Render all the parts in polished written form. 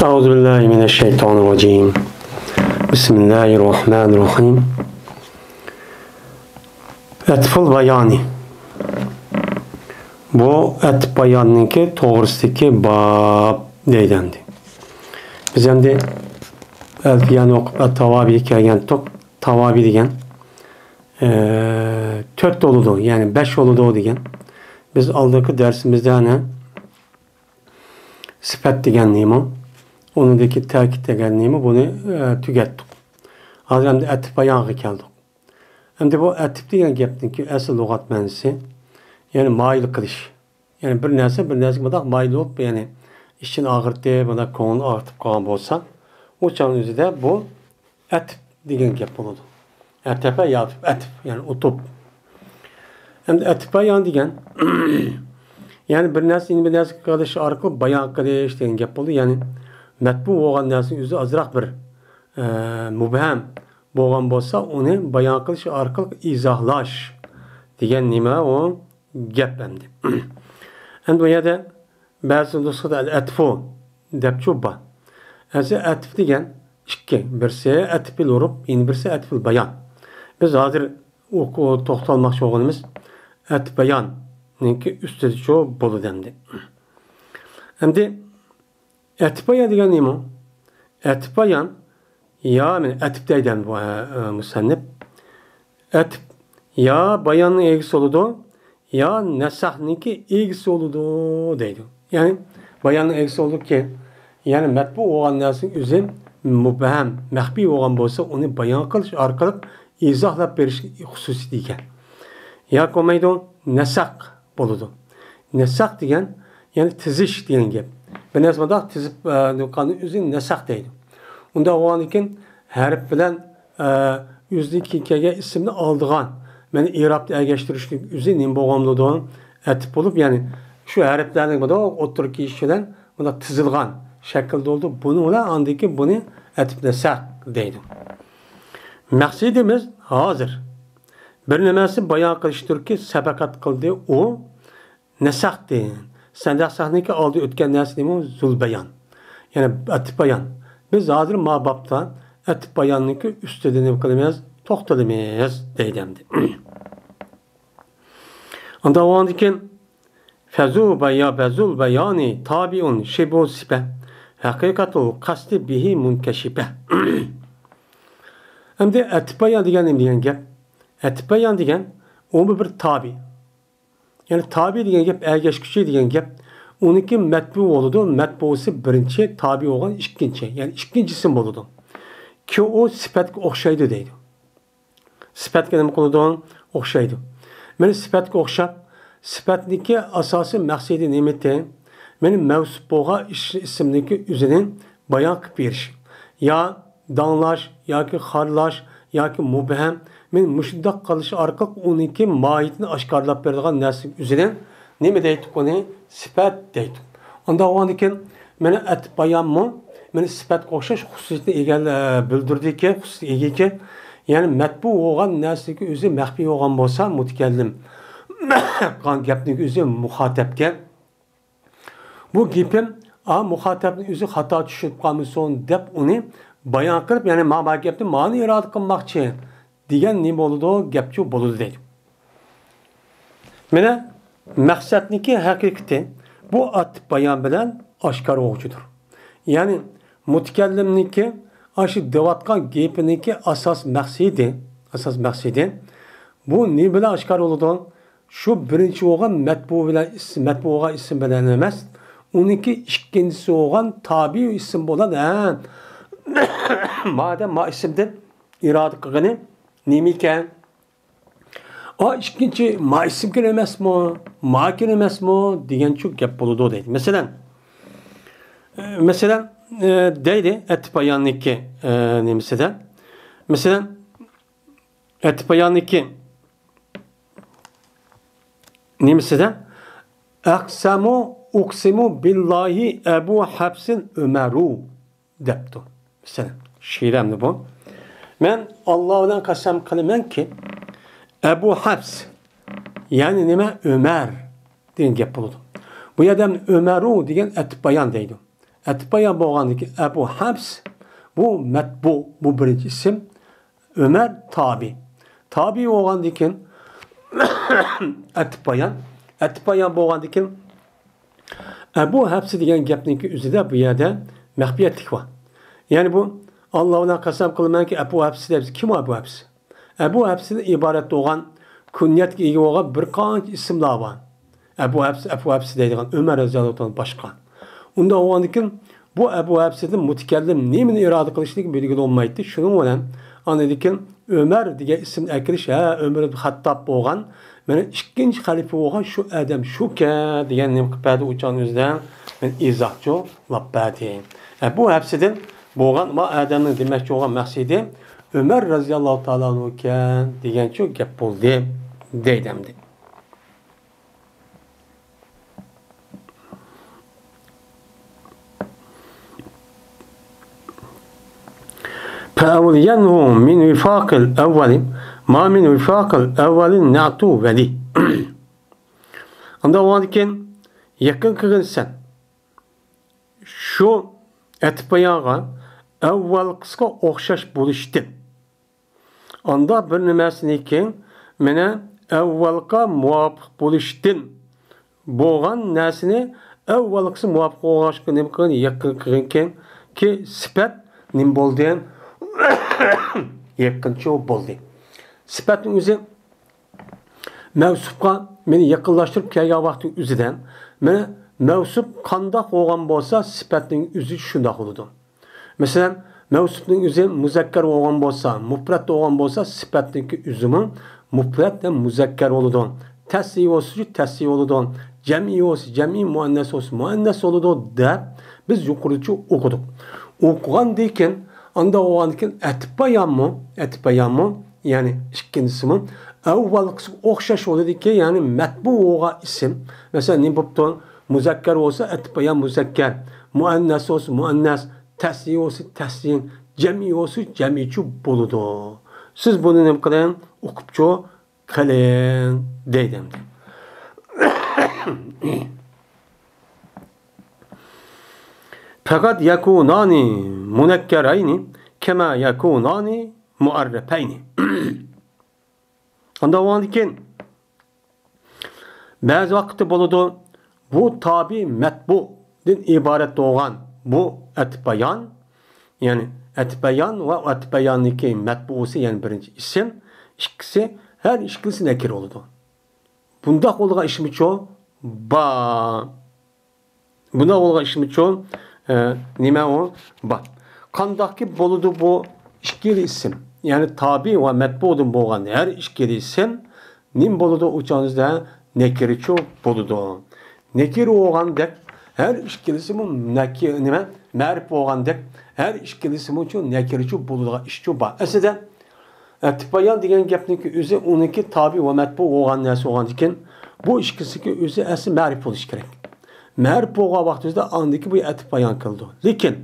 Euzubillahimineşşeytanirracim. Bismillahirrahmanirrahim. Etful bayani. Bu et bayanınki toğrısındaki bab deydendi. Biz endi elfiyani okup tavabi kelgen tok tavabi degen 4 oludu, yani 5 oludu degen. Biz aldaki dersimizde hani sifat degen neymi, onundaki takit degen neymi, bunu tükettik. Hazır hem de etip bayanı keldik. Hem de bu etip degen gepninki asıl lügat mənisi, yani mayil kılış. Yani bir nerse kadar mayil olup, yani işin ağırtı, bana konu artıp kalan olsa, o çağın özü de bu etip degen gep oludu. Ertepe yatıp etip, yani utup. Hem de etip bayan degen, yani bir nerse kardeşi arka bayan kardeş degen gep oldu. Yani metbu olan nersenin özü azırak bir mübhem boğan bolsa, onu bayan kılış arka izahlaş degen nime o gep emdi. Hem de o yerde bazı dostlar etfu depçuba. Yani etf degen iki, birisi etfil urup, yine birisi etfil bayan. Biz hazır o toxtalmakçı oğlumuz etf bayan ki üstüde çoğu bolu demdi. Hem de etf bayan degen neymi? Etf bayan ya etf deyden bu musannif. Etf ya bayanın ilgisi oludu, ya nesahninki ilgisi oludu deydi. Yani bayanın ilgisi oldu ki, yani metbu olan nesin üzüm mübhem, mehbi olan bolsa onu bayan kılış arkalık izahlap veriş hususi diken. Ya komaydı nesak boludu. Nesak diyen yani tiziş diyen gep. Ben esmada tizip kanı üzüm nesak deydi. Onda o an iken harf bilen yüzdeki kege isimini aldığan, yani İrab'da ergeçtirişlik üzüm boğamlıduğun etip olup, yani şu harflerden bada otur ki işçiden bunda tizilgan şekilde oldu. Bunu ola andaki bunu etip nesak deydi. Maksidimiz hazır. Bir nemesi bayan kılıştır ki sebekat kıldı o nesak deyin. Sende sahneki aldı ötken nesi deyin zulbeyan. Yani etip bayan. Biz hazır mabaptan etip bayanlıkı üstüden kılmayız, toxtalımız deydemdi. Anda o andiken fezu beya bezul beyani tabiun şebu sipe hakikatu kasti bihi munkeşipe. Hem de etip bayan diyen gep. Etip bayan diyen o bir tabi. Yani tabi diyen gep ergeçkişi diyen gep. Onunki metbu oludu. Metbu'su birinci, tabi olan ikinci. Yani ikincisi oludu. Ki o sifat okşaydı deydi. Sifat kelim kuluduğun okşaydı. Yani sifat okşap, sifatniki asası maksidi nimeti, benim mevsup boğa isimdeki üzerinin bayan kıpiriş. Ya danlaş, ya ki harlaş, ya ki mübhem, men müşiddak kalışı arka onunki mahiyetini aşkarlap verdiğin nesli üzerine ne deydik onu? Sifat deydik. Onda o andiken meni et bayan mı? Meni sifat koşuş hususiyetini bildirdi ki, hususiyeti ki, yani metbu olan nesli üzeri mehbi olan bolsa mutkellim. Kan gepnik üzeri muhatepke. Bu gepim muhatepnin üzeri hata düşüp kalmışsın dep onu bayan kılıp, yani ma gepni mani irade kılmakçı diyen ne boludu? Gepçu boludu deydi. Mene maksatniki hakikati bu at bayan bilen aşkar olcudur. Yani mutkellimniki aşı devatkan gepiniki asas maksidi bu ne bilen aşkar oludu? Şu birinci olan metbu olan isim bilen emez. Onunki ikincisi olan tabi isim olan madem ma isimden irade kılını neymiken ikinci ma isim kelimesi mi, ma kelimesi mi diyen çok gep buludu deydi. Mesela deydi etip bayanlıki nemeseden. Mesela etip bayanlıki nemeseden aksamu uksimu billahi Ebu Hafsin Ömeru deptu. Mesela şiiremdi bu. Ben Allah'dan kasem kılımen ki Ebu Hafs, yani nime Ömer diyen gep buludu. Bu yerden Ömeru diyen etip bayan deydi. Etibayan bo'lgandiki Ebu Habs bu matbu, bu birinchi ism. Ömer tabi. Tabi bo'lgandan keyin Etibayan bo'lgandan keyin Ebu Habs degan gapningki o'zida bu yerda maxfiyatlik bor. Ya'ni bu Allohdan qasam qilamanki Ebu Habs deb kim Ebu Habs? Ebu Habsdan iborat bo'lgan kunyatga ega bo'lgan bir qancha ismlar bor. Ebu Habs deydigan Ömer roziyallohu anhu boshqa. Unda bo'lgandan keyin bu Ebu Habsdan mutakallim nimani iroda qilishligi belgili olmaydi. Shuning bilan anadikin Ömer degan ism akirish, Ömer ibn Hattob bo'lgan, mana ikkinchi xalifa bo'lgan shu odam shuka degan nim qiladi uchon o'zidan men izohchi labbati. Bu Habsdan bo'lgan va odamning demakchi bo'lgan maqsadi Ömer roziyallohu taolo anhu ekan degancha gap bo'ldi deydimdi. فأولينه من وفاق الأول ما من وفاق الأول نعتو ولي. Anda oğanken yakın kılınsan şu etbayağa evvel kıska okşaş buluştu. Anda bir nimesini ki mene evvelka muvaffak buluştun. Boğan nesini evvel kısa muvaffak oluştu nemkın yakın kılınken ki sipet nim boldiyen yakınçı oldu. Sifatın özü mevsupka beni yakınlaştırıp kelgen vakti özüden bana mevsup kandak olgan bolsa sifatın özü şundak oldu. Mesela mevsupun özü muzakker olgan bolsa, mufrat olgan bolsa sifatınki özümün mufrat ve muzakker oldu. Tesli olsun, tesli oldu. Cem'i olsun, cem'i muannes olsun, muannes oldu da biz yukarıcı okuduk. Okugan deyken anda oğanken etbayan mı? Yani ikincisi mi? Evvel kısım okşaş oldu ki yani metbu oğa isim. Mesela ne yaptın? Muzakker olsa etbayan muzakker. Muannes olsa muannes. Tesli olsa teslin. Cem'i olsa cem'içi buludu. Siz bunu ne kadar okupçu kalen deydim. Fakat yakunani munekkerayni kema yakunani muarrefeyni. Anda o andiken bazı vakitte buludu bu tabi metbu din ibaret doğan bu etbayan yani etbayan ve etbayanniki metbuusi yani birinci isim ikisi her ikisi nekir oldu. Bunda olga işimi çoğu bunda olga işimi çoğu nime o? Bak. Kandaki boludu bu işkili isim. Yani tabi ve metbudun boğan her işkili isim nim boludu uçağınızda nekiri çok boludu. Nekiri oğan dek her işkili isimin nekiri nime? Merip oğan dek her işkili isimin çok nekiri çok boludu. İşçi bak. Eseden etibayan diyen gepniki özü onunki tabi ve metbu oğan nesi oğan diken bu işkisi özü esi merip oluş gerek. Merip oğa vaktizde andaki bu etibayan kıldı. Lakin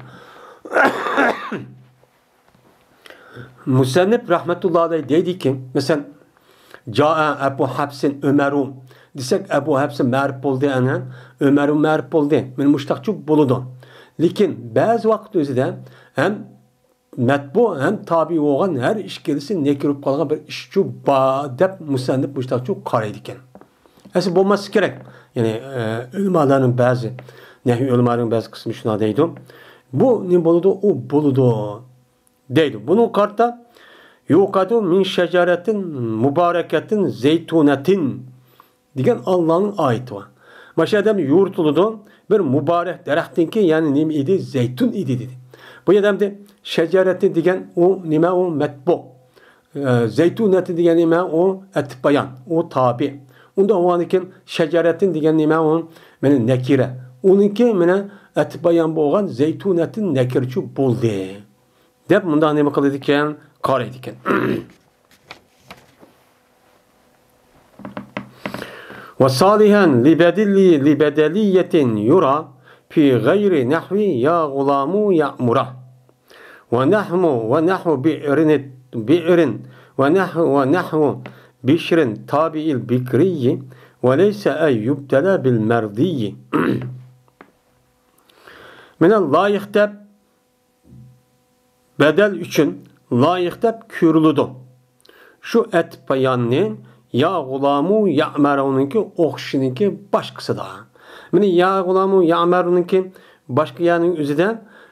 Musennif rahmetullahi aleyh dedi ki mesela Ca'a Ebu Habs'in Ömer'u desek Ebu Habs'in merip oldu enen Ömer'u merip oldu. Men muştakçı buludu. Lakin bazı vakit özüde hem metbu hem tabi olan her iş gelisi nekirip kalgan bir işçi dep musennif muştakçı karaydı iken. Aslında olması gerek. Yani ulemaların bazı nehi ulemaların bazı kısmı şuna deydi. Bu ne buludu? O buludu. Deydi. Bunun kartta yukadu min şecaretin mübareketin zeytunetin diyen Allah'ın ayeti var. Başka adam yurtuludu bir mübarek derehtinki yani ne idi? Zeytun idi dedi. Bu adam de şecaretin diyen o nime o metbu. Zeytunetin diyen nime o etbayan. O tabi. Onda o anıkin şecaretin diyen nime o benim nekire. Onunki mene etbayan boğan zeytunetin nekirçi buldu. Dep bundan nime kılıdikken kar edikken. Ve salihen libedeliyetin yura fi gayri nahvi ya gulamu ya'mura. Ve nahvu bi'rin ve nahvu bişrin tabi'il bikriyi ve leyse ey yubtela bil merdiyyi. Mana loyiq deb bedel üçün loyiq deb ko'riladi. Shu atib bayonni ya g'ulamu ya'maruniki o'qishiniki boshqasida. Mana ya g'ulamu ya'maruniki boshqa yerning o'zida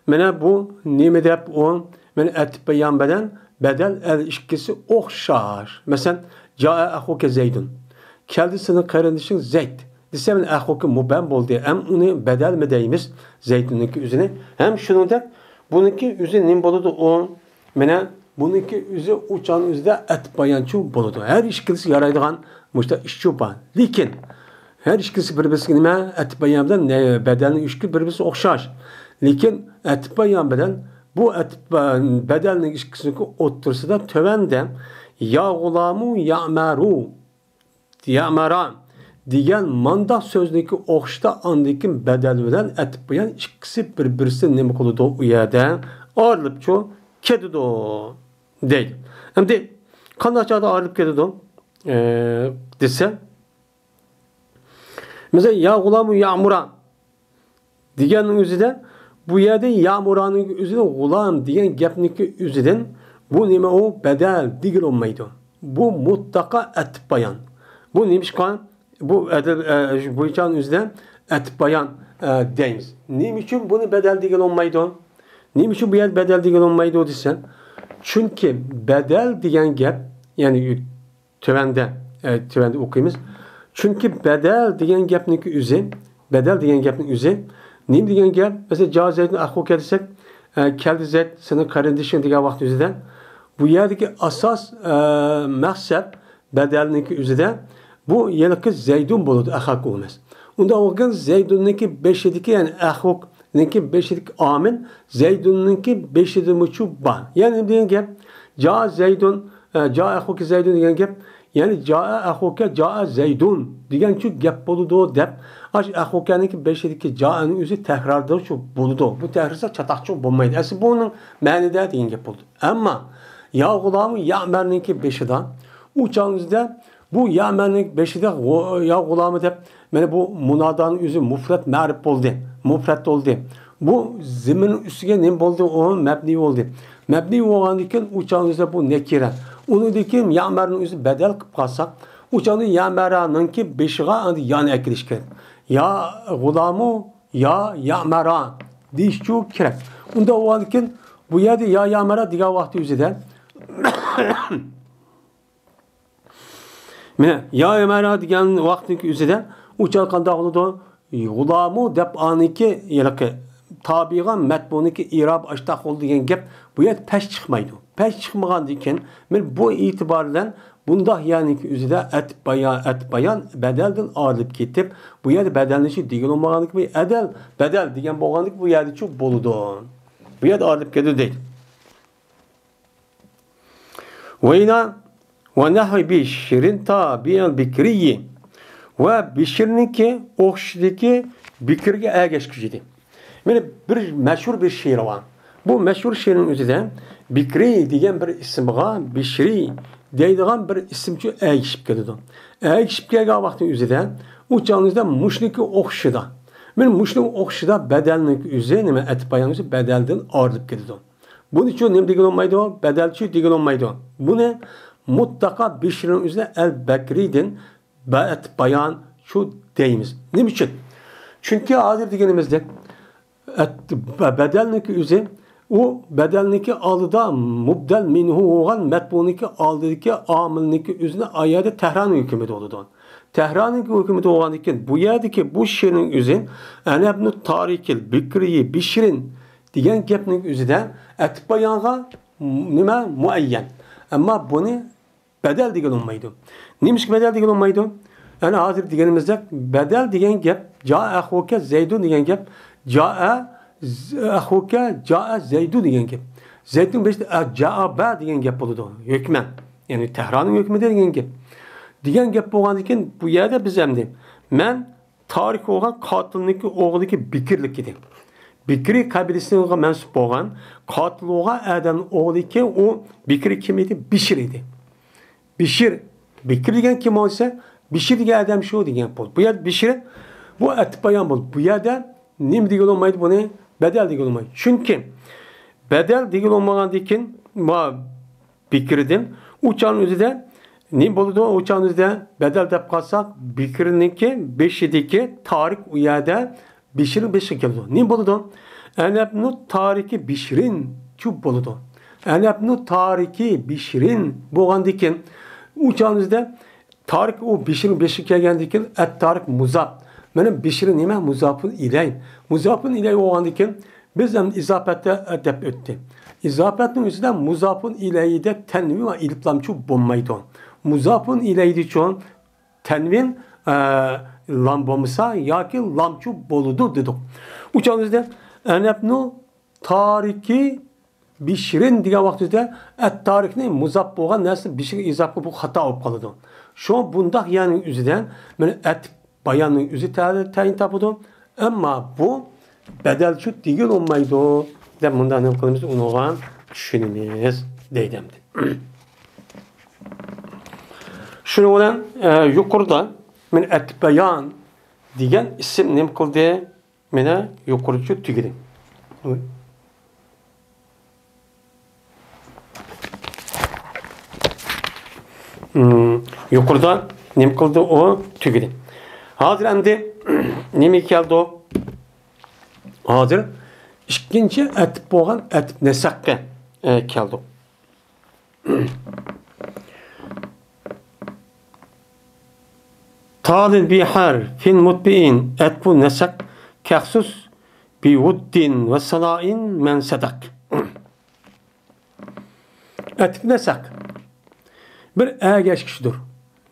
mana bu nima deb o mana atib bayon bilan bedel el ikkisi o'xshash. Masalan, ja'a axuka Zaydun. Keldi sening qarindishing Zayd. Desem axuka mubam bo'ldi. Ham uni bedel mi deymiz Zayduniki o'zini. Ham shuningdek buniki o'zi nim bo'ladi o mana buniki o'zi uçan o'zida atib bayonchi bo'ladi. Har ikkisi yaraydigan mushta ishchi bor. Lekin her ikkisi bir-birisiga nima atib bayon bilan bedelning ikki bir-birisiga o'xshash. Lekin atib bayon bilan bu atib bedelning ikkisini o'ttirsida tövende ya g'ulamu ya'maru ya'mara degan manda so'zniki o'xshida andiki bedel bilan atib bayon ikkisi bir-birisiga nima qiladi u yerda ayrılıpçu ketadi deydi. Endi qanday chog'da ayrılib ketadi desa mesela ya g'ulamu ya'mura deganning o'zida bu yerda ya'muraning o'zida g'ulam degan gapniki o'zidan bu nima o bedel degilmaydi. Bu mutlaka atib bayon. Bu neymişkan? Bu bo'yicha o'zida atib bayon deymiz. Nima uchun buni bedel degilmaydi? Nima uchun bu yer bedel degilmaydi desa? Chunki bedel degan gap, ya'ni tövende o'qiymiz. Chunki bedel degan gapniki o'zi, bedel degan gapning o'zi nima degan gap? Mesela Zaydni axuka desak, keldi Zayd sening qarindishing degan vaqt o'zida bu yerdagi asos maqsad bedelniki o'zida bu yilki Zaydun bo'ladi, axuka emas. Unda o'lgan Zaydunniki beshidiki, ya'ni axukniki beshidiki amil Zaydunniki beshidimuchu bor. Ya'ni degan gap ja Zaydun, ja axuka Zaydun degan gap, ya'ni ja axuka ja Zaydun degan shu gap bo'ladi deb axukaniki beshidiki ja'ning o'zi takrorda shu bo'ladi. Bu takrorsa chataqchi bo'lmaydi. Asli buning ma'nida degan gap bo'ldi. Ammo ya g'ulamu ya'marniki beshida u chog'ingizda bu ya'marning beshida ya g'ulami deb mana bu munodaning o'zi mufrat ma'rif bo'ldi. Mufrat bo'ldi. Bu zimin ustiga nima bo'ldi? O mabni bo'ldi. Mabni bo'lgandan keyin u chog'ingizda bu nakira. Unidagi ya'marning o'zi badal qilib qolsak, u chog'da ya'maraninki beshiga endi yana akilish kerak. Ya g'ulamu ya ya'mara deyish kerak. Unda o'g'andan keyin bu yerda ya ya'mara degan vaqt o'zida mana ya ya'mara degan vaqtning o'zida u chol qanday bo'ladi? G'ulamu deb aniki yilqi tabiigan matbuniki irob ashtaq bo'ldi degan gap bu yer pash chiqmaydi. Pash chiqmagandan keyin men bu e'tibor bilan bunda ya'ni o'zida atib bayon bedeldan ayrılib ketib, bu yerda bedelnishi degan olmaganlik bu bedel degan bo'lganlik bu yerda chu bo'ladi. Bu yerda ayrılib ketadi deydi. Vayna ve nahvi bişirin tabi'al bikriyi ve bişirninki o'xshidiki bikirga ergashgisi. Mana bir mashhur bir she'r var. Bu mashhur she'rning o'zida bikri degan bir ismga bishri deydigan bir ismchi ergishib keladi. Ergishib kelgan vaqtning o'zida u chog'ingizda mushniki o'xshida. Men mushning o'xshida badalning o'zi nima atib bayonimiz badaldan ayrılib ketadi. Buning uchun nima degan badalchi degan olmaydi. Buni mutlaka bishrin o'zida al-bakridin atib bayon shu deymiz. Nima uchun? Chunki hozir deganimizda bedelniki o'zi u bedelniki oldida mubdal minhu bo'lgan matbuniki oldidagi omilniki o'zini oyada Tehronning hukumi bo'ladi. Tehronning hukumi bo'lgandan keyin bu yerdagi bu she'rning o'zi ana ibn Tarikil Bikri Bishrin degan gapning o'zida atib bayonga nima muayyan. Ammo buni bedel degan olmaydi. Nimish bedel degan olmaydi? Ana hozir deganimizda bedel degan gap ja'a axuka Zaydun degan gap ja'a axuka ja'a Zaydun degan gap. Zaydun beshda ja'a ba degan gap bo'ladi. Hukman. Ya'ni Tehronning hukmi degan gap. Degan gap bo'lgandan keyin bu yerda biz ham deyim. Men tarix bo'lgan qotilniki o'g'liki Bikirlik edi. Bikri qabilasiga mansub bo'lgan qotil bo'lgan adam o'g'liki u Bikri kim edi? Bishir edi. Bishir degan kim olsa Bishir degan adam shu degan bo'ldi. Bu yer Bishir bu atib bayon bo'ldi. Bu yerda nima degan olmaydi buni bedel degan olmaydi. Çünkü bedel degan olmagandan keyin bikirdim. Uçağın özüde ne bo'ladi? Uçağın özüde bedel deb qalsak, bikirninki beshidagi tarix u yerda bishirin beshi keldi. Ne bo'ladi? Anabnu tarixi bishirin chu bo'ladi. Anabnu tarixi bishirin bo'lgandan keyin uçağın özüde tarix o bishirin beshi kelgandan keyin at-tarix muzaf. Mana bishirin nima? Muzafun ilay. Muzafun ilay bo'lgandan keyin biz ham izofatda deb o'tdi. İzafetinin üzerinden muzafın ileyde tenvin ve iliplamçı bulmaydı. Muzafın ileydi çoğun tenvin lambamısa ya ki lamçı boludu dedik. Uçağımızda enebnu tariki bişirin diye vaktinde et tarihini muzaf boğan nesli bişirin izafı bu hata olup kalıdı. Şu an bundak yani üzerinden et bayanın üzü tayin tapıdı. Ama bu bedelçi değil olmaydı. Bundan ne kılımız unuğan düşünümüz deydemdi. Şunu olan yukarıda men et-bayan diyen isim ne kıldı? Mene yukarıcı tügedi. Yukarıda ne kıldı o tügedi. Hazır endi ne geldi o? Hazır İkinci etip boğan etip nesakka keldi. Talil bihar fin mutbi'in etbu nesak kahsus bi vuddin ve salain men sadak. Etip nesak bir ağaç kişidir.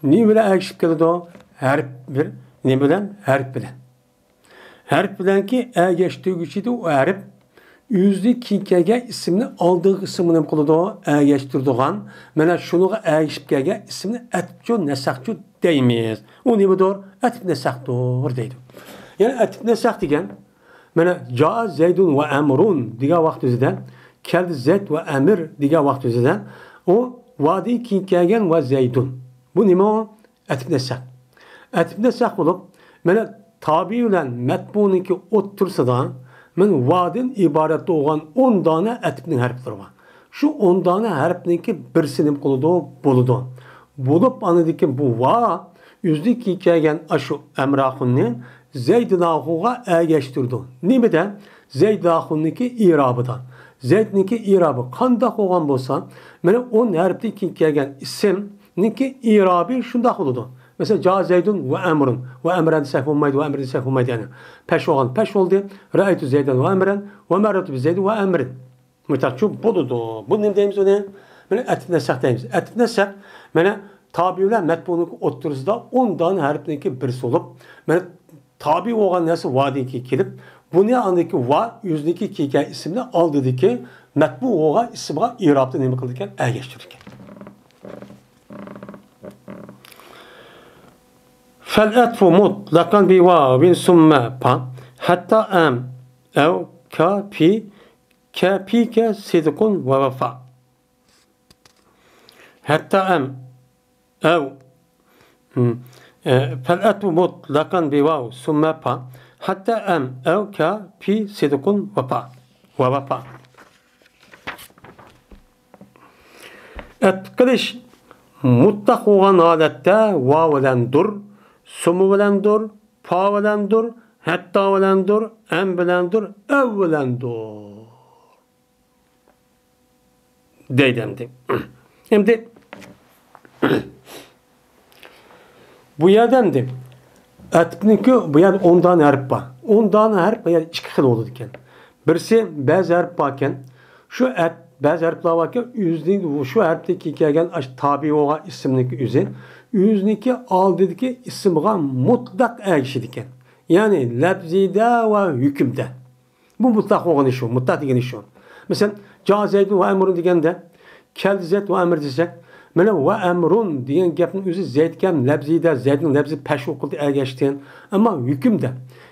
Ne bile ağaç keldi o? Harp bir ne bilen harp bilen. Harp bilen ki ağaç tügüçüydü o harp yüzlü kikege isimli aldığı isimini kılıdı o ağaç türdüğün. Mena şunu ağaç kikege isimli etipçu nesakçu deymeyiz. O ne budur? Etip nesakdır deydi. Yani etip nesak degen mena ca zeydun ve emrun diye vakti üzerinde keldi zeyd ve emir diye vakti üzerinde o vadi kikegen ve zeydun. Bu ne o? Etip nesak. Etip nesak olup mena tabi olan metbununki otursa da men vadin ibaret olan 10 tane etibnin harfleri var. Şu 10 tane harfninki birisinin kılıdı buludu. Bulup anıdaki bu va yüzlük hikayen aşı emrahunni Zeyd-i Nahu'ya geçtirdi. Nimeden? Zeyd-i Nahu'nunki irabıdan. Zeyd'ninki irabı kandak olan bolsa mene 10 harfdeki hikayen isimninki irabı şundak oludu. Mesela ca zeydun ve emrun ve emren sehvummaydı ve emrin sehvummaydı yani. Peş olan peş oldu. Ra'aytu zeyden ve emren ve meratu bi zeydun ve emrin. Mütakçu buludu. Bu ne deyimiz o ne? Mene etip nesak deyimiz. Etip nesak mene tabiular metbunun oturusunda 10 tane harfdeki birisi olup mene tabi olan nesi vadinki kelip bu ne andaki va yüzdeki kike isimli aldığı ki metbu oğa isma irabda ne kılırken geçtirirken. فالأتف مطلقا بواو ثم با حتى أم أو كافيك صدق ووفاء حتى أم أو فالأتف مطلقا بواو ثم با حتى أم أو كافي صدق ووفاء Etkiliş mutlak olan adette vav ile dur, sumu bilen dur, pa bilen dur, hatta bilen dur, em bilen dur, ev bilen dur. Deydemdi. Şimdi bu yerdendi. Etkinlikü bu yer 10 tane harf var. 10 tane harf yani 2 xil oldu diken. Birisi bazı harf varken şu et bazı harfler varken yüzlük şu harfteki kelgen tabi oğa isimlik üzün. Yüzniki aldığındaki isimga mutlak erişi diken. Yani lebzide ve hükümde. Bu mutlak olan iş o. Mutlak diyen iş o. Mesela ca zeydun ve emrun diyen de kel zeyd ve emr desek mene ve emrun diyen gapın üzü zeydken lebzide zeydin lebzi peş okulda ergeçtiyen ama hükümde.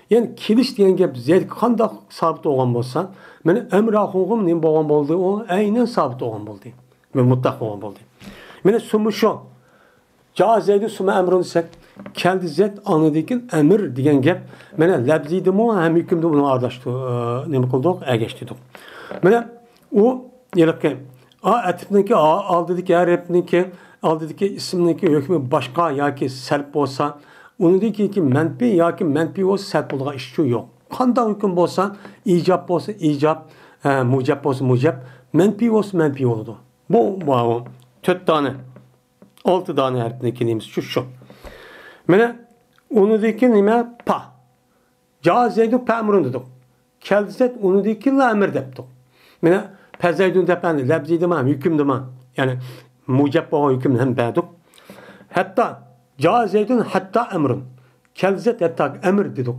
Yani kiliş diyen gap zeyd kandak sabit olan bolsa mene emrahum ne boğan boldu o aynen sabit olan boldu. Ve mutlak olan boldu. Mene sumu şu ca zeydun sumu emrun desek Keldi zet anıdikin emir degan gap. Mana labzidimi hem hükümde bunu ardaştı. Nima qildik? Ergeçtirdik. Mana o yelakki atifniki aldidiki harfniki aldidiki ismniki hükmü başka yoki selp olsa unidiki menfi yoki menfi olsa selp bo'lgan ish shu yo'q. Qanday hukm bo'lsa ijob bo'lsa ijob, mujab bo'lsa mujab, menfi bo'lsa menfi bo'ladi. Bu 4 tane 6 tane harfniki deymiz şu. Mana unidiki nima pa. Cazeydu pa'murun dedik. Kelzet unidiki la-emir debdik. Mana Pezeydun depende, lebzidima, hükümdima. Yani mucab olan hüküm hem bedik. Hatta cazeydun hatta emrun. Kelzet hatta emir dedik.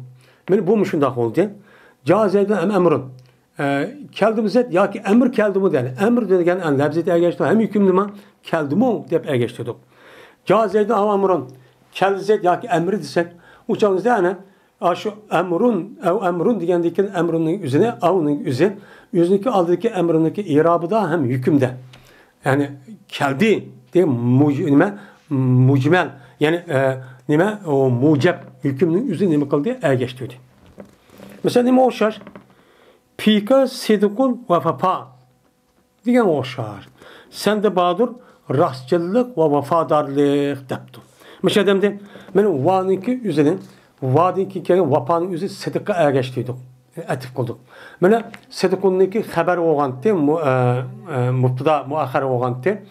Yani bu mu şundak oldu? Cazeydun hem emrun. Keldimizet ya ki emir keldimu yani. Emir dediğen yani lebzid ergeçti. Hem hükümdima keldimu deyip ergeçtirdik. Cazeydun ama emrun. Kelzet ya ki emri desek. Uçağımızda yani şu emrun digendeki emrunun üzerine avunun üzerine yüzündeki aldığındaki emrindeki irabı da hem hükümde. Yani keldi diye mucmel yani o muceb hükümünün üzerine nime kıldı? Ergeçtirdi. Mesela nime oşar? Pika sidikun ve vefa diyen oşar. Sen de badur rastçılık ve vefadarlık deptu. Mesela demde benim vaniki üzerine vadinki kere vapanın üzerine sidika ergeçtirdik. Atif kıldık. Mana sedikuniki haber olğantı, mubtada muahhar olğantı.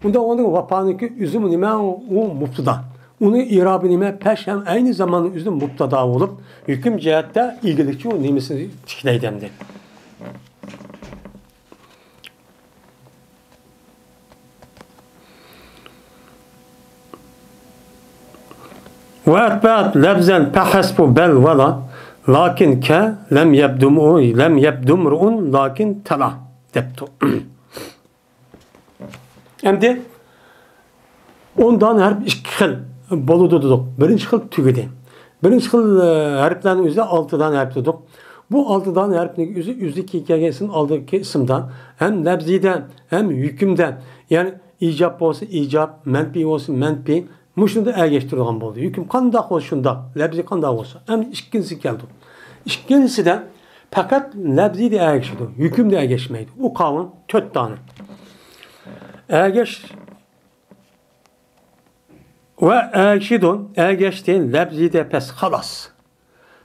Unda onun vapaniki üzüm nime o mubtada. Onu irabı nime peş hem aynı zamanda üzüm mubtada olup hüküm cihette ilgilikçi o nimesini tikleydemdi. Ve etba'at lebzen pehasbu bel vela lakin ke lem yebdumru'un lakin tala deptu. Şimdi ondan harf iki xil boludu dedik. Birinci xil tügedi. Birinci xil harflerin üzerinde 6 tane harf dedik. Bu 6 tane harfin üzdeki hikayesinin aldığı isimden hem lebziden hem hükümden yani icab olsa icab, menfi olsa menfi muşunda ergeçtirilgan oldu. Hüküm kandak olsa şunda, lebzi kandak olsa. Hem ikincisi geldi. İkincisi de fakat lebzi de ergeçti. Hüküm de ergeçmeydi. O kavun 4 tane. Ergeç ve ergeçti lebzi de pes halas.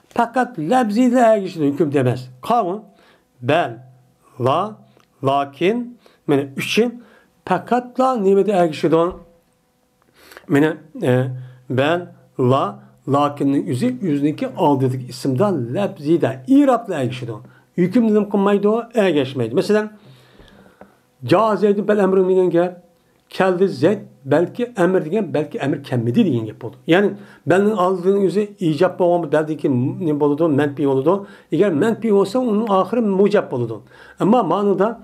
Fakat lebzi de ergeçti. Hüküm demez. Kavun bel, la, lakin yani 3'i fakatla nimede ergeçti. Yani ben, la, lakin'in yüzündeki aldığındaki isimden lebzide, irabla ergeçti. Hüküm dedim kılmaydı o, ergeçmeydi. Mesela cazeydi bel emrin diyen gel, keldi zed, belki emir diyen, belki emir kemmedi diyen gel oldu. Yani benim aldığının yüzü icab olmadı, belki ne oldu, menfi oldu. Eğer menfi olsa onun ahırı mucab oldu. Ama manada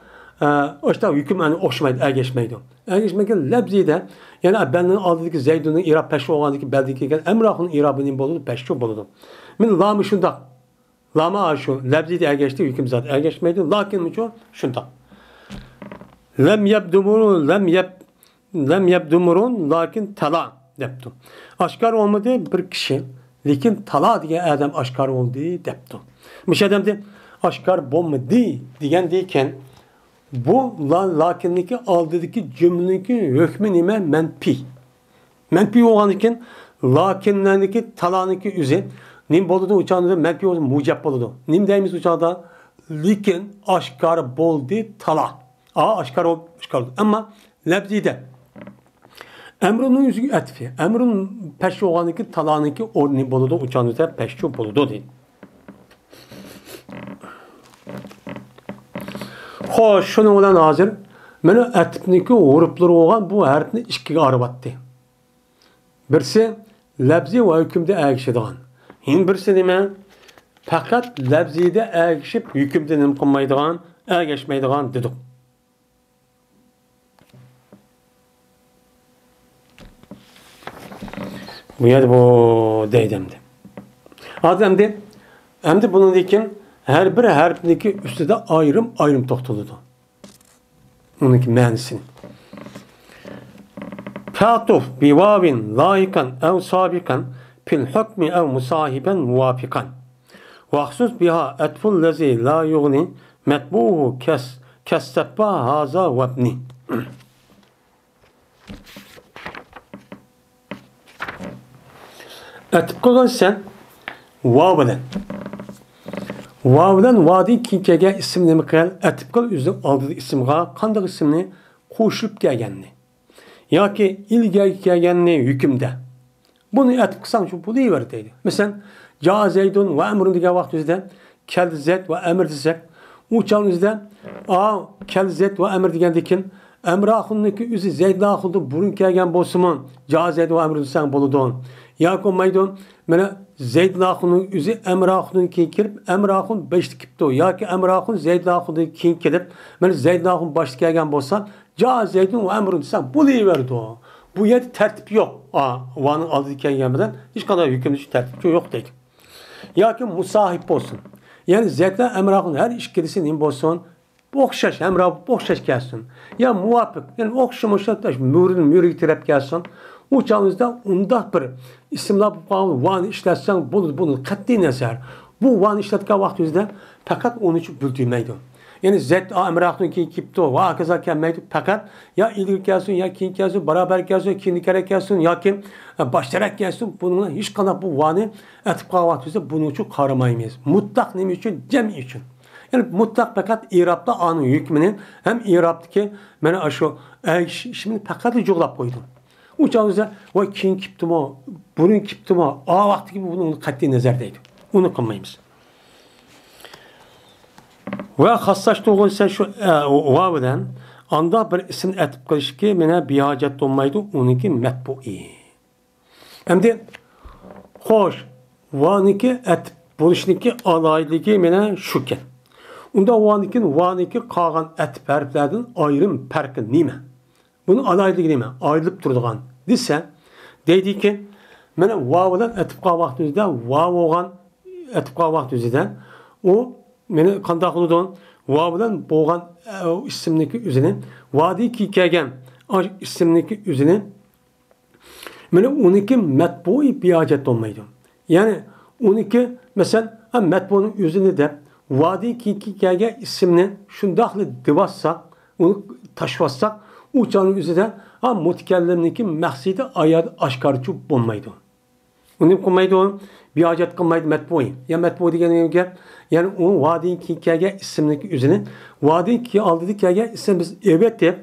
işte hüküm yani oşmaydı, ergeçmeydi. Ergeçmeyken lebzide yani benim aldığındaki zeydunun irab peşi olandaki beldeki emrahın irabının boludu, peşi boludu. Min lamı şunda. Lama aşu lebzide ergeçti, hüküm zaten ergeçmeydi. Lakin mi şu? Şunda. Lem yebdumurun lakin tala deptu. Aşkar olmadı bir kişi. Lakin tala diye adam aşkar oldu deptu. Müşahedemde aşkar olmadı diyen deyken bu lakinniki aldığındaki cümledeki hükmü nime menfi. Menfi olan iken lakinlerdeki talaniki üze nim boludu uçağında menfi oldu mucab boludu. Nim deyimiz uçağda likin aşkar boldu tala. Aşkar oldu. Ama lebzide emrunun yüzü etfi. Emrun peşi olan iki talaniki o nim boludu uçağında peşi boludu değil. Xoş, şunun olan hazır. Mene etipniki urupları olan bu harfni ikiga arıbattı. Birisi lebzi ve hükümde ergişidigan. Hin birisi nime? Fakat lebzide ergişip hükümde nim kılmaydigan, ergeçmeydigan dedik. Bu yer bu deydemdi. Ademdi. Hem de bunun dikin her bir harfindeki üstte ayrım toxtuludu. Onunki mənisini. تعطف بواو لاحقا أو سابقا في الحكم أو مصاحبا موافقا وخصوص بها أطف الذي لا يغني متبوه كالسبا هذا وابني. Atıp qılğan sen vav bilen. Vav bilen vadi kinkege isimni qil, atıp qıl üzüm aldığı isimga qandaq isimni qo'shilib kelganni yoki ilgari kelganni hukmda. Buni atıp qilsang shu bo'laveradi deydi. Masalan, ja zaydun va amrun degan vaqt o'zida keldi zayd va amr desak, u chog'imizda keldi zayd va amr degandan keyin amraxunniki o'zi zaydlaxunni burun kelgan bo'lsa-mu, ja zayd va amr desang bo'ladi. Yoki olmaydi, mana zaydlaxunning o'zi amraxundan keyin kelib, amraxun 5 kipti yoki amraxun zaydlaxundan keyin kelib, mana zaydlaxun boshga kelgan bo'lsa, ja zaydun va amr desang bo'laveradi. Bu yerda tartib yo'q. Va'ning oldiga kelgan bilan hech qanday hukmni tartib yo'q deydi. Yoki musahib bo'lsin. Ya'ni zaydlar amraxun har ikkisi nima bo'lsin, o'xshash, hamroh o'xshash kelsin. Ya muvofiq, ya'ni o'xshash murid taraf kelsin. U chog'ingizda undaq bir ismlar va'ni ishlatsang bunu qat'iy nazar. Bu va'ni ishlatgan vaqtingizda faqat onun uchun bildirmaydi. Yani zayd amrohdan keyin kelibdi va hokazo kelmaydi. Faqat ya ilgari kelsin, ya keyin kelsin, barobar kelsin, keyin kerak kelsin yoki boshtarak kelsin. Bundan hech qanday bu va'ni atib qolgan vaqtingizda buning uchun qaramaymiz. Mutlaq nima uchun? Jami uchun. Yani mutlaq faqat i'robda onun hukmini ham i'robdagi mana shu ishni faqat jo'g'lab qo'ydi. U chog'ingizda va keyin kelibdimi, burun kelibdimi, vaqtiga buni qat'iy nazar deydi. Uni qilmaymiz. Va xassashtirgan shu va bilan anda bir ism atib qilishga mena bihojat bo'lmaydi, uniki matbu'i. Endi xo'sh, va'niki atib bo'lishniki aloyligi mena shukan. Unda va'niki qolgan atib harflardan ayrim farqi nima? Bunu aloyligi nima? Ayrılib turadigan desa, deydiki, mana va bilan atib qolgan vaqtingizda va bo'lgan atib qolgan vaqtingizda u meni qanday qiladi? Va bilan bo'lgan ismniki o'zini, vadiki kelgan ismniki o'zini mana uniki matbu'i bihojat olmaydi. Ya'ni uniki masalan matbu'ning o'zini deb vadiki kelgan ismni shundaqli debassak, uni tashvassak, u chog'ning o'zida mutakallimniki maqsadi ayat oshkorchi bo'lmaydi. Uni qilmaydi, bihojat qilmaydi matbu'i. Ya matbu degan gap, ya'ni u vadiki kelgan ismniki o'zini, vadiki oldida kelgan ism biz evet deb,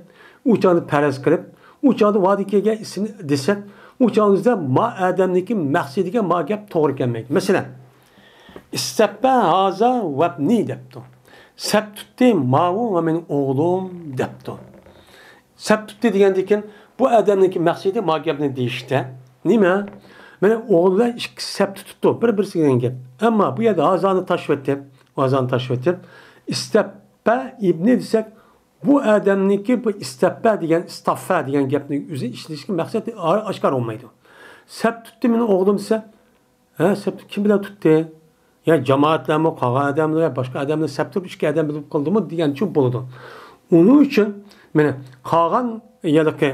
u chog'ni faraz qilib, u chog'da vadiki kelgan ismni desak, u chog'ingizda ma adamniki maqsadiga ma gap to'g'ri kelmaydi. Masalan, istabba haza vabni debdi. Sab tutdi mavu va mening o'g'lim debdi. Sab tutdi degandan keyin bu adamniki maqsadi ma gapni deyishda nima? Mana o'g'illar ikki sab tutdi, bir-birisiga degan gap. Ammo bu yerda hazani tashvatib, istabba ibni desak, bu adamniki bu istabba degan, istaffa degan gapni o'zi ishlashga maqsadi oshkor olmaydi. Sab tutdi meni o'g'lim desa, sab kim bilan tutdi? Ya jamoatlarmi, qolgan odamlar, boshqa odamlar sab turib ikki odam bilib qildimi degan uchun bo'ladi. Uning uchun mana qolgan yalaqi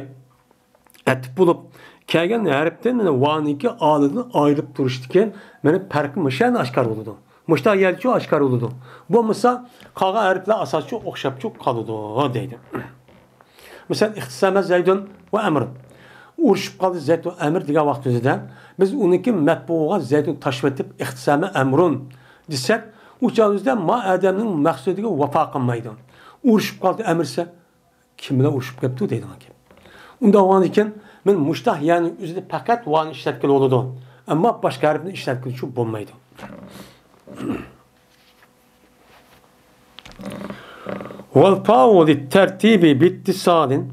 atib bo'lib kelgan harfdan mana va'niki olidan ayirib turishdiki, mana farqi mishani oshkor bo'ladi. Mushta yerchi oshkor bo'ladi. Bo'lmasa qolgan harflar asoschi o'xshabchi qoladi deydi. Masalan, ixtisama zaydun va amr. Urishib qoldi zayd va amr degan vaqt o'zida biz uniki matbu'ga zaydun tashvatib ixtisama amrun desak, u chog'ingizda ma adamning maqsadiga vafo qilmaydi. Urishib qoldi amrsa kim bilan urishib ketdi deydi aka. Unda o'g'an ekan, men mushtah ya'ni o'zida faqat va'ni ishlatgan bo'ladi. Ammo boshqa harfni ishlatgunicha bo'lmaydi. Wal fa'u lit-tartibi bi-ittisalin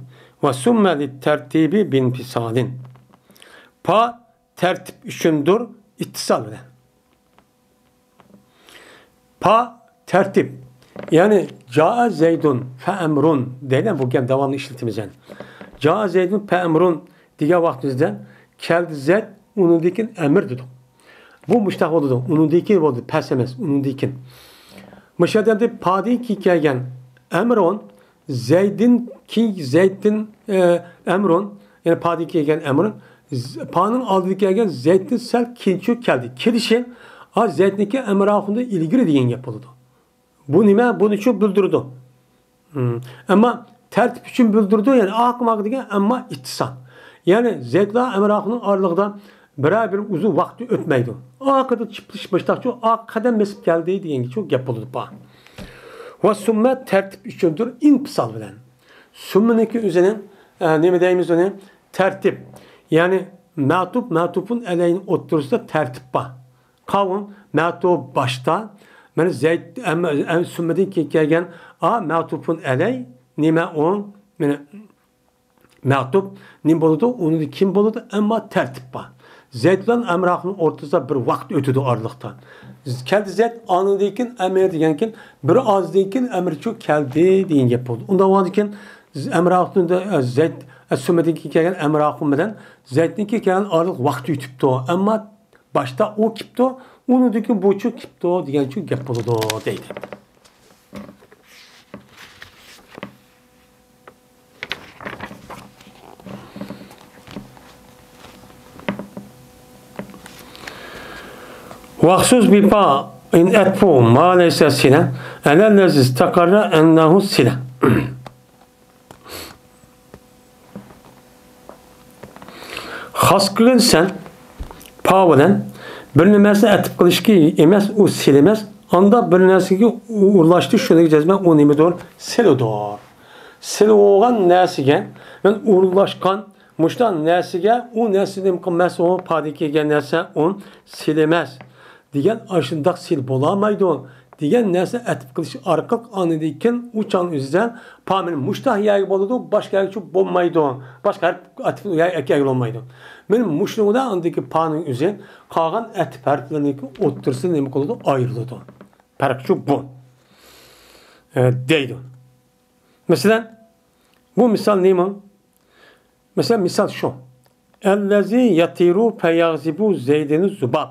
ve summe lit-tertibi bin-fisalin. Pa tertip üçündür, ittisal bilen. Pa tertip. Yani ca'a zeydun fe emrun deyilen bu gem devamlı işletimizden. Ca'a zeydun fe emrun diye vaktimizde keldi zeyd onun dikin emir dedik. Bu müştah oldu. Onun dikin oldu. Pes emez. Onun dikin. Müşahedemde padi ki kelgen emrun Zeyd'in ki Zeyd'in emrun yani padiki kelgan emrin paning oldiga kelgan zaydni sal keyinroq keldi. Kelishi zaydniki emri haqida ilgari degan gap bo'ladi. Bu nima? Buni uchun bildirdi. Ama tertip için bildirdi yani akmak degan ama ittisal. Yani Zeydla Emrah'ın aralığında bir uzun vakti ötmeydi. Akıda çıplış baştakçı akadem mesip geldiği diyen çok yapıldı bu. Ve sümmet tertip içindir inpisal bilen. Sümmeneki üzerine ne deyimiz ona tertip. Yani matupun eleğinin oturursa tertip var. Kavun matup başta yani Zeyd sümmetin ki gelgen matupun eley nime on yani matup nim boludu onu kim boludu ama tertip var. Zeyd'lan Emrah'ın ortasında bir vakt ötüdü aralıkta. Keldi Zeyd anındayken emir diyenken bir az deyken emir çok keldi deyin yapıldı. Onda varken Emrah'ın da Zeyd sümmetinki kelgen Emrah'ın bilen Zeyd'inki kelgen aralık vakti ötüptü. Ama başta o kipti onu deyken bu çok kipti diyen çok yapıldı deydi. Vaksuz bipa in etfu ma leyse sile elellezi istakarra ennehu sile. Xas kılın sen pa bilen bir nimesi etip kılışki emes o silemez anda bir nimesi ulaştı şöyle cezme o nimedir silodur. Silo olan nesige ben ulaşkan muştan nesige o neside mükemmel o padiki gen nese on silemez. Diyen aşındak sil bolamaydı. Diyen nese etip kılışı arkalık anıdayken uçan üzerine pamenin muştah yayı boludu, başka yayı çok bolmaydı. Başka etip yayı olmaydı. Benim muşluğunda andaki panın üzerine kalan etip harflerindeki otursun demek oldu ayrıldı. Fark şu bu. Deydi. Mesela bu misal neyim? Mesela misal şu. Ellezi yatiru feyagzibu zeydeni zubab.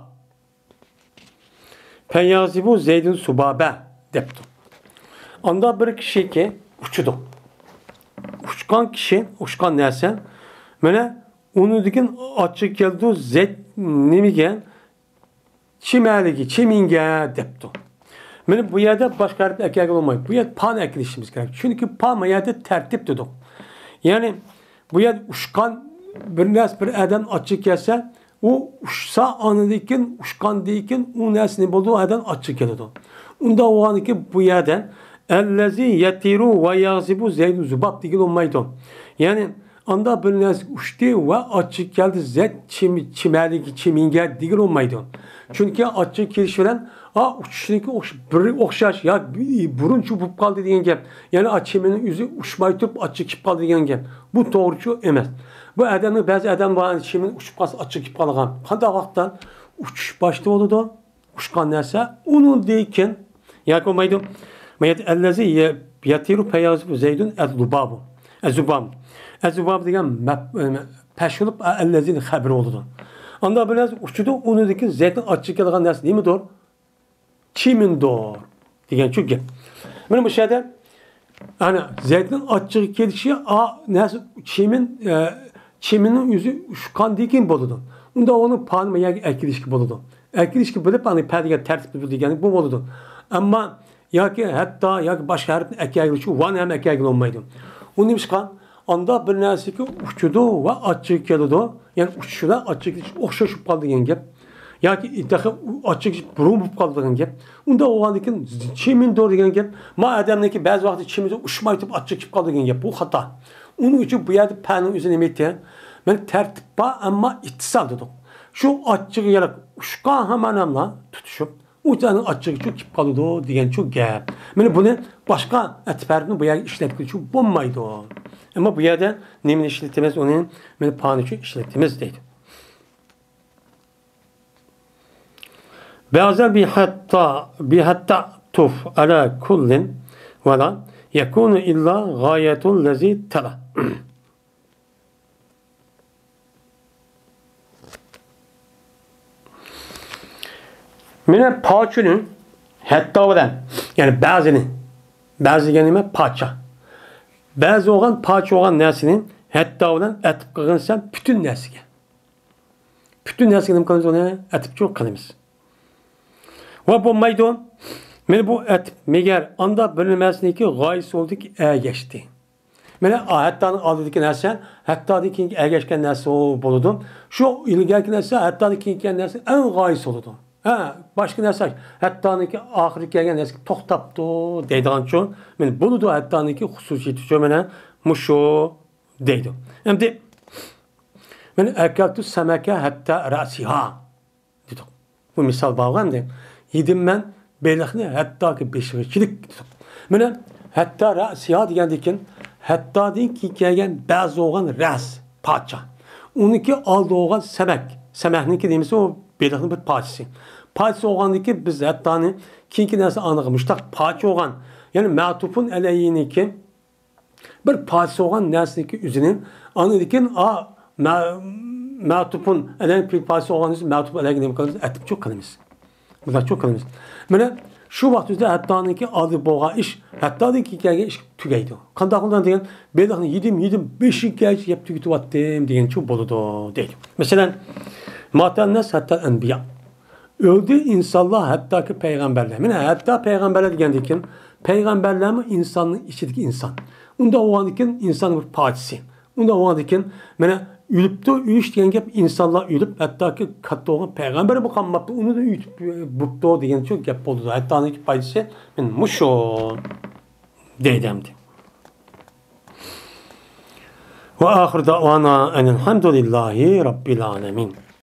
Feyyazibu Zeyd'in subabe deptu. Anda bir kişi ki uçudu. Uçkan kişi, uçkan neyse, böyle onu dikin açık geldi Zeyd nemigen çimeligi, çiminge deptu. Böyle bu yerde başka harf ekler olmayı. Bu yer pan eklişimiz gerek. Çünkü pan yerde tertip dedik. Yani bu yer uçkan bir eden açık gelse o uçsa anıdayken, uçkan deyken o nesini bulduğu yerden açık geliyordu. Onda o anıki bu yerden ellezi yetiru ve yazibu zeydun zubab değil olmaydı. Yani anda bir nes uçtu ve açık geldi zed çimeliki çiminge değil olmaydı. Çünkü açık geliş veren uçuştaki okşaş ya burun çubup kaldı diyen gep. Yani çiminin yüzü uçmayıp açık kip kaldı diyen gep. Bu doğrucu emez. Bu adamın bazı adam var çimin uçup kalsa açık kip kalgan. Kanda vaktan uçuş başta oldu. Uçkan neyse onu deyken ya komaydı. Mayet ellezi yatiru feyazibu zeydun ez-lubabu. Ez-zubam. Ez-zubam diyen peşulup ellezinin haberi oldu. Anda biraz uçudu onu deyken zeydin açık kalgan neyse değil mi doğru? Çimin doğru. Diyen çünkü. Benim bu şeyde hani Zeyd'in açık gelişi neyse çiminin yüzü uçkan deyken boludu. Onda onun panmaya ekilişki boludu. Ekilişki bulup hani perdege tertip buldu yani bu boludu. Ama ya ki hatta ya ki başka harfin ekilişi van hem ekilişki olmaydı. Onun demişken anda bir neyse ki uçudu ve açık geldi. Yani uçuşuna açık gelişi okşaşıp kaldı yani gep. Ya ki açık burun bup kaldı yani gep. Onda o andikin çimin doğru yani gep. Ma adamdaki bazı vakti çimide uçmayıp açık kaldı yani gep. Bu hata. Onun için bu yerde panın üzerine metin. Ben tertip var ama ittisal dedim. Şu açık yarak uçkan hemen tutuşup uçanın açık çok kip kaldı diyen çok gep. Yani bunu başka etferini bu yerde işletmek için bulmaydı. Ama bu yerde nemin işletmez onun beni panı için işletmez deydi. Bazen bir hatta tuf ala kullin ve la yekunu illa gayetul lezi tala. Mine paçının hatta olan yani bazı gelime paça. Bazı olan paça olan nesinin hatta olan etip kılınsan bütün nesige. Bütün nesige nima qilamiz uni etipçi qilamiz. Va bo'lmaydi. Mana bu etip megar anda bilinmasiniki g'oyisi oldiki ergashdi. Mana hattani oldidagi narsa, hattodan keyingi ergashgan narsa bo'ladi. Shu ilgargi narsa, hattodan keyingi narsa eng g'oyisi bo'ladi. Ha, boshqa narsa, hattoniki oxirgi kelgan narsa to'xtabdi deydigan uchun, mana bo'ladi hattoniki xususiyati shu mana mushu deydi. Endi mana akatu samaka hatta rasiha dedik. Bu misol bo'lganda, yedim men beliqni hattoki beshig'ichilik dedik. Mana hatta rasiha degandan hattodan kelgan ba'zi o'g'an ras parcha. Uniki oldi o'g'an samak. Samakniki deymiz o beliqning bir parchasi. Parça o'g'anniki biz hattoni keyingi narsa aniq mushtaq parcha o'g'an. Ya'ni ma'tufun alayiniki bir parcha o'g'an narsaniki o'zining anidikin ma'tufun alayhin bir parcha o'g'anisi ma'tuf alayga nima qilamiz? Atib cho'q qilamiz. Bular cho'q qilamiz. Mana shu vaqtda hattoniki oldi bo'lgan ish, hattodan kelgan ish tugaydi. Qanday qildan degan, beliqni yedim, 5-ga yeb tugatyaptim degancha bo'ladi deydi. Masalan, matannas hatta anbiya. Öldü insanlar hatta ki peygamberler. Mana hatta peygamberler degandikin, peygamberler mi insanın içindeki insan. Unda o andikin insanın bir parçası. Unda o andikin mana ülüptü, ülüş degan gap insanlar ülüp hatta ki katta olan peygamber bu qanmaptı. Onu da ütüp buptu degan çok gap oldu. Hatta ki parçası men muşo deydimdi. Ve ahir davana enelhamdülillahi rabbil alemin.